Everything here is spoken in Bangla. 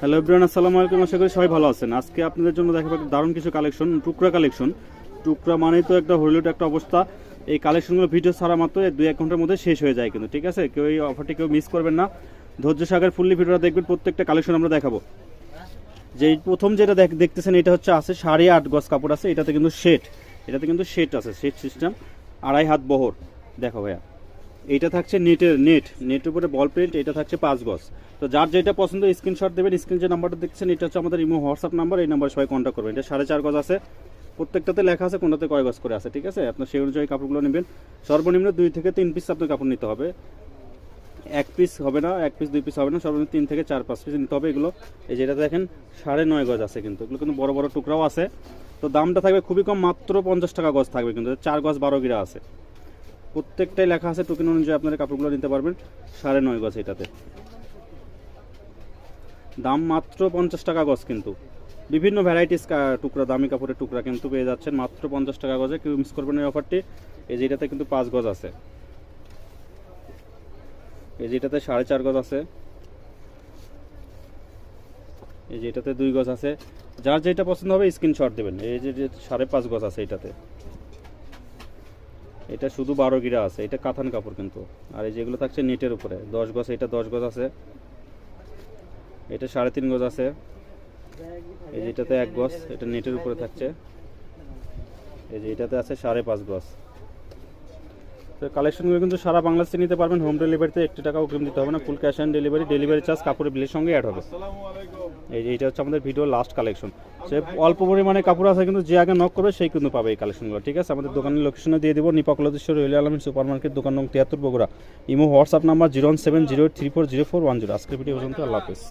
হ্যালো এভরিওয়ান, আসসালামু আলাইকুম। আশা করি সবাই ভালো আছেন। আজকে আপনাদের জন্য দেখাবো একটা দারুণ কিছু কালেকশন, টুকরা কালেকশন। টুকরা মানেই তো একটা হলিউড একটা অবস্থা। এই কালেকশনগুলো ভিডিও ছাড়া মাত্র 2-1 ঘন্টার মধ্যে শেষ হয়ে যায় কিন্তু, ঠিক আছে? কেউ এই অফারটি কেউ মিস করবেন না, ধৈর্য সাগর ফুললি ভিডিওটা দেখবেন। প্রত্যেকটা কালেকশন আমরা দেখাবো। যে প্রথম যেটা দেখতেছেন এটা হচ্ছে আছে 8.5 গজ কাপড় আছে। এটাতে কিন্তু শেড আছে, শেড সিস্টেম, 2.5 হাত বহর। দেখো ভাইয়া, এইটা থাকছে নেটের উপরে বল প্রিন্ট। এটা থাকছে 5 গজ। তো যার যেটা পছন্দ স্ক্রিনশট দেবেন। স্ক্রিন যে নাম্বারটা দেখছেন এটা হচ্ছে আমাদের ইমো হোয়াটসঅ্যাপ নাম্বার, এই নাম্বারে সবাই কন্ট্যাক্ট করবেন। এটা 4.5 গজ আছে, প্রত্যেকটাতে লেখা আছে কোনটাতে কয় গজ করে আছে, ঠিক আছে? আপনার সেই অনুযায়ী কাপড়গুলো নেবেন। সর্বনিম্ন 2 থেকে 3 পিস আপনার কাপড় নিতে হবে। 1 পিস হবে না, 1 পিস 2 পিস হবে না, সর্বনিম্ন 3 থেকে 4-5 পিস নিতে হবে এগুলো। এই যেটা দেখেন 9.5 গজ আছে কিন্তু, এগুলো কিন্তু বড় বড় টুকরাও আছে। তো দামটা থাকবে খুবই কম, মাত্র 50 টাকা গজ থাকবে কিন্তু। 4 গজ 12 গিরা আছে, প্রত্যেকটাই লেখা আছে। টোকেন অনুযায়ী আপনারা কাপড়গুলো নিতে পারবেন। 9.5 গজ, এটাতে দাম মাত্র 50 টাকা গজ কিন্তু। বিভিন্ন ভ্যারাইটিস টুকরা, দামি কাপড়ের টুকরা কিন্তু পেয়ে যাচ্ছেন মাত্র 50 টাকা গজে। কেউ মিস করবেন এই অফারটি। এই যে এটাতে কিন্তু 5 গজ আছে, এই যে এটাতে 4.5 গজ আছে, এই যে এটাতে 2 গজ আছে। যার যেটা পছন্দ হবে স্ক্রিনশট দেবেন। এই যে 5.5 গজ আছে এটাতে, এটা শুধু 12 গিরা আছে। এটা কাতান কাপড় কিন্তু। আর এই যেগুলো থাকছে নেটের উপরে 10 গজ, এটা 10 গজ আছে, এটা 3.5 গজ আছে, এই যে এটাতে 1 গজ, এটা নেটের উপরে থাকছে। এই যে এটাতে আছে 5.5 গজ। তো কালেকশনগুলো কিন্তু সারা বাংলাদেশে নিতে পারবেন। হোম ডেলিভারিতে 1 টাকাও অগ্রিম দিতে হবে না, full cash on delivery. Delivery charge কাপড়ের বিলের সঙ্গে অ্যাড হবে। এই যে এটা হচ্ছে আমাদের ভিডিও লাস্ট কালেকশন। সে অল্প পরিমাণে কাপড় আছে কিন্তু, যে আগে নক করবে সেই কিন্তু পাবে এই কালেকশনগুলো, ঠিক আছে? আমাদের দোকানের লোকেশনে দিয়ে দিব, নিপাকলদেশ্বর রেল আলমিন সুপার মার্কেট, দোকান নং 73 বগুড়া। Imo WhatsApp number 01708340410। আজকের ভিডিও পর্যন্ত, আল্লাহ হাফেজ।